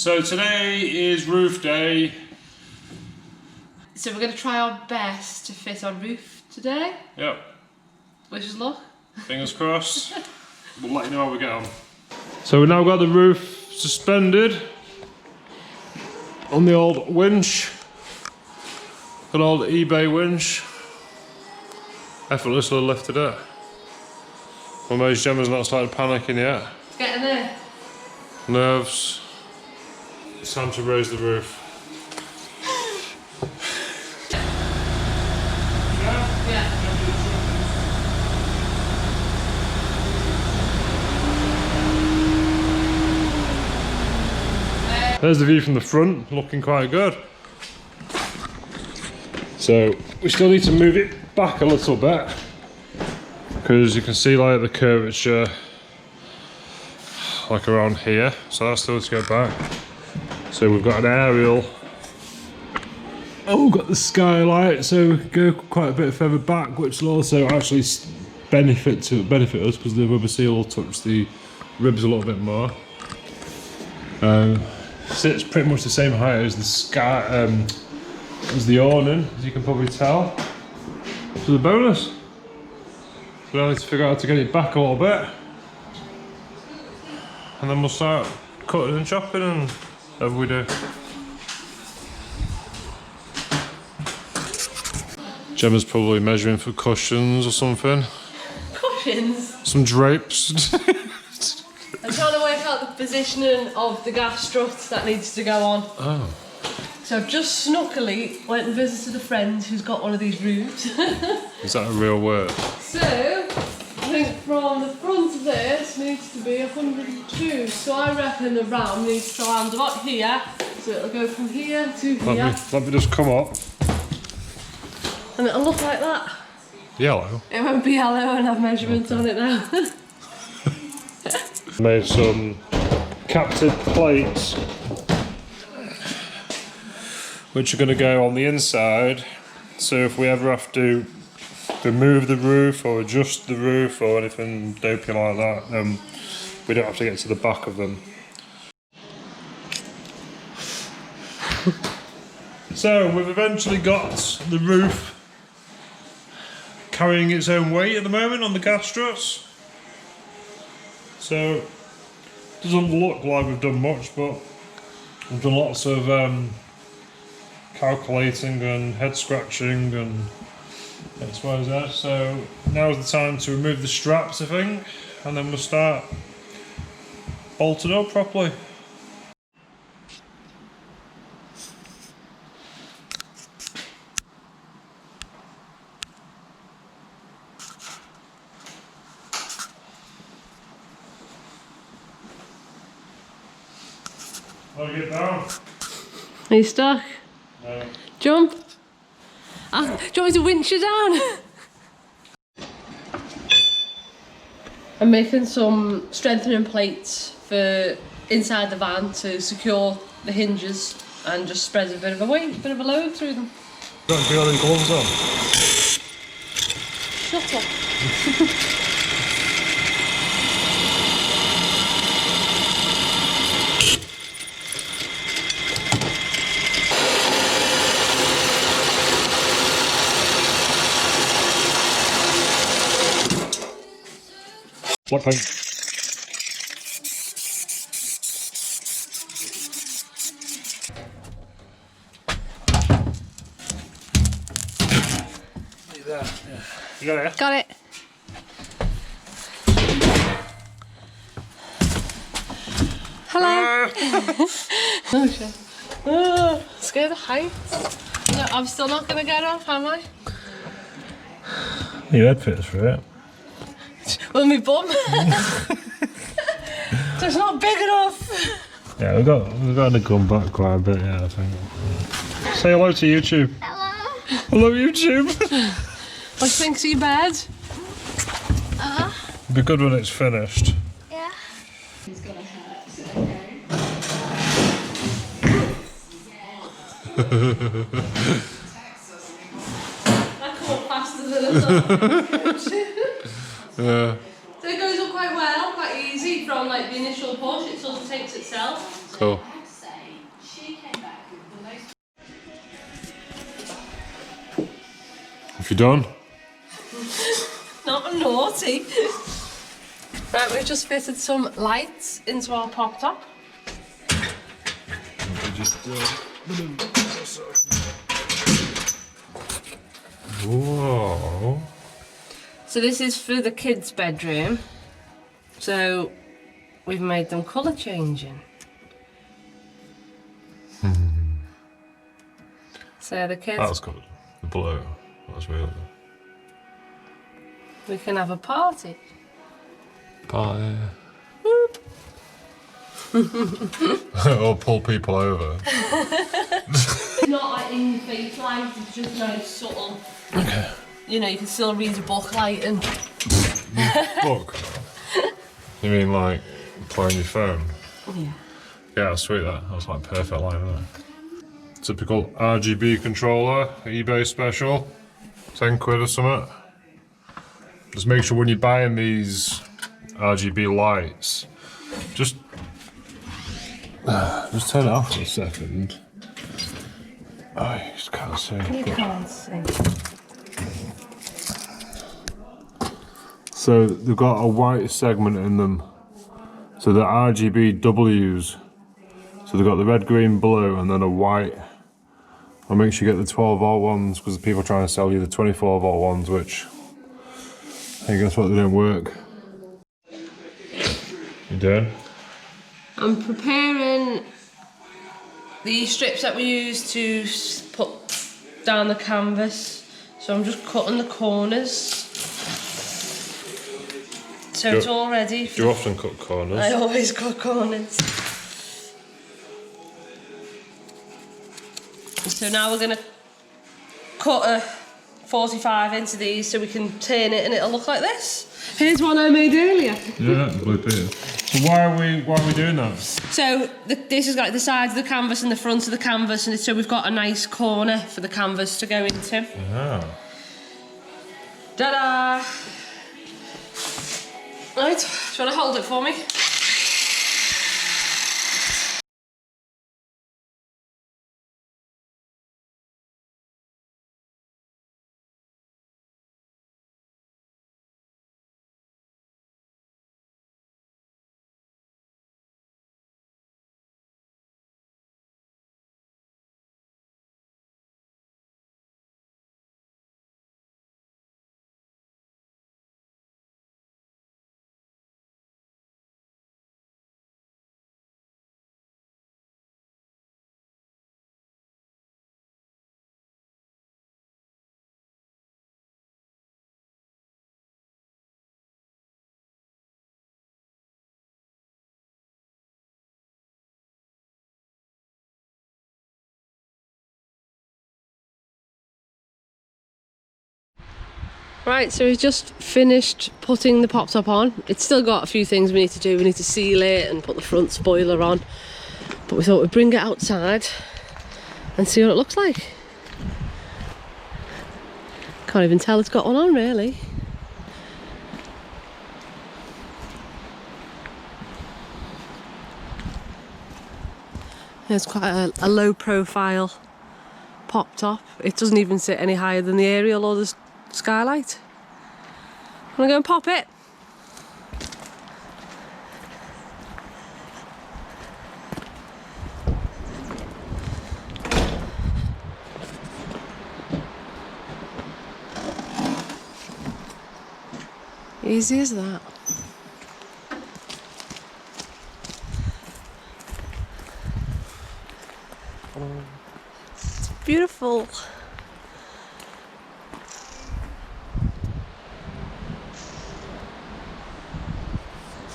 So today is roof day. So we're going to try our best to fit our roof today. Yep. Wish us luck. Fingers crossed. We'll let you know how we get on. So we've now got the roof suspended on the old winch. An old eBay winch. Effortlessly lifted it. Well, Maze Gemma's not started panicking yet. It's getting there. Nerves. It's time to raise the roof. Yeah. There's the view from the front, looking quite good. So we still need to move it back a little bit because you can see like the curvature like around here, so that still needs to go back. So we've got an aerial. Oh, we've got the skylight, so we can go quite a bit further back, which will also actually benefit us because the rubber seal will touch the ribs a little bit more. Sits pretty much the same height as the sky, as the awning, as you can probably tell. So the bonus. So now I need to figure out how to get it back a little bit, and then we'll start cutting and chopping and whatever we do. Gemma's probably measuring for cushions or something. Cushions? Some drapes. I'm trying to work out the positioning of the gas strut that needs to go on. Oh. So I've just snuckily went and visited a friend who's got one of these roofs. Is that a real word? So, I think from the front of this needs to be 102. So I reckon the ram needs to land about here. So it'll go from here to here. Let me just come up. And it'll look like that. Yellow? It won't be yellow and have measurements on it now. Made some captive plates which are going to go on the inside, so if we ever have to remove the roof or adjust the roof or anything dopey like that, we don't have to get to the back of them. So we've eventually got the roof carrying its own weight at the moment on the gas struts. So it doesn't look like we've done much, but we've done lots of calculating and head scratching and X, Y, Z. So now's the time to remove the straps, I think, and then we'll start bolting up properly. How do you get down? Are you stuck? No. Jump. Do you want me to winch you down? I'm making some strengthening plates for inside the van to secure the hinges and just spread a bit of a weight, a bit of a load through them. Got the gloves on. Shut up. What thing? There. Yeah. You got it? Got it. Hello. Oh shit. Oh, scared of heights. No, I'm still not gonna get off, am I? Your head fits for it. Well, my bum. So it's not big enough. Yeah, we've got to come back quite a bit, yeah, I think. Say hello to YouTube. Hello. Hello, YouTube. What do you think's your bed? It'll be good when it's finished. Yeah. He's gonna hurt, okay. That come up faster than I thought. Yeah. So it goes up quite well, quite easy from like the initial push. It sort of takes itself. Cool. If you're done. Not naughty. Right, we've just fitted some lights into our pop top. Whoa. So this is for the kids' bedroom. So we've made them colour changing. So the kids... That's good. The blue. That's really good. We can have a party. Party. Or pull people over. Not like in your face light, it's just nice, subtle. Okay. You know, you can still read a book light and... Book? You mean like playing your phone? Yeah. Yeah, sweet that. That was like perfect line, isn't it? Typical RGB controller, eBay special. 10 quid or something. Just make sure when you're buying these RGB lights, just turn it off for a second. Oh, you just can't see. You can't see. So they've got a white segment in them. So the RGBWs. So they've got the red, green, blue, and then a white. I'll make sure you get the 12 volt ones because people are trying to sell you the 24 volt ones, which I guess what, they don't work. You doing? I'm preparing the strips that we use to put down the canvas. So I'm just cutting the corners. So it's all ready. Do you often cut corners? I always cut corners. So now we're going to cut a 45 into these so we can turn it and it'll look like this. Here's one I made earlier. Yeah, blue peel. So why are we doing that? So this is like the sides of the canvas and the front of the canvas, and so we've got a nice corner for the canvas to go into. Ah. Ta-da! Right, do you want to hold it for me? Right, so we've just finished putting the pop top on. It's still got a few things we need to do. We need to seal it and put the front spoiler on. But we thought we'd bring it outside and see what it looks like. Can't even tell it's got one on, really. It's quite a low profile pop top. It doesn't even sit any higher than the aerial or the skylight. I'm gonna go and pop it. Easy as that. It's beautiful.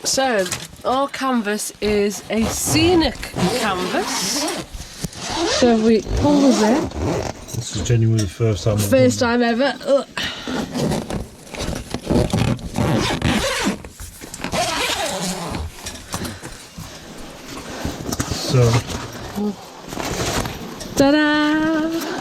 So, our canvas is a scenic canvas. So if we pull the zip. This is genuinely the first time. First time ever. Ugh. So. Ta-da!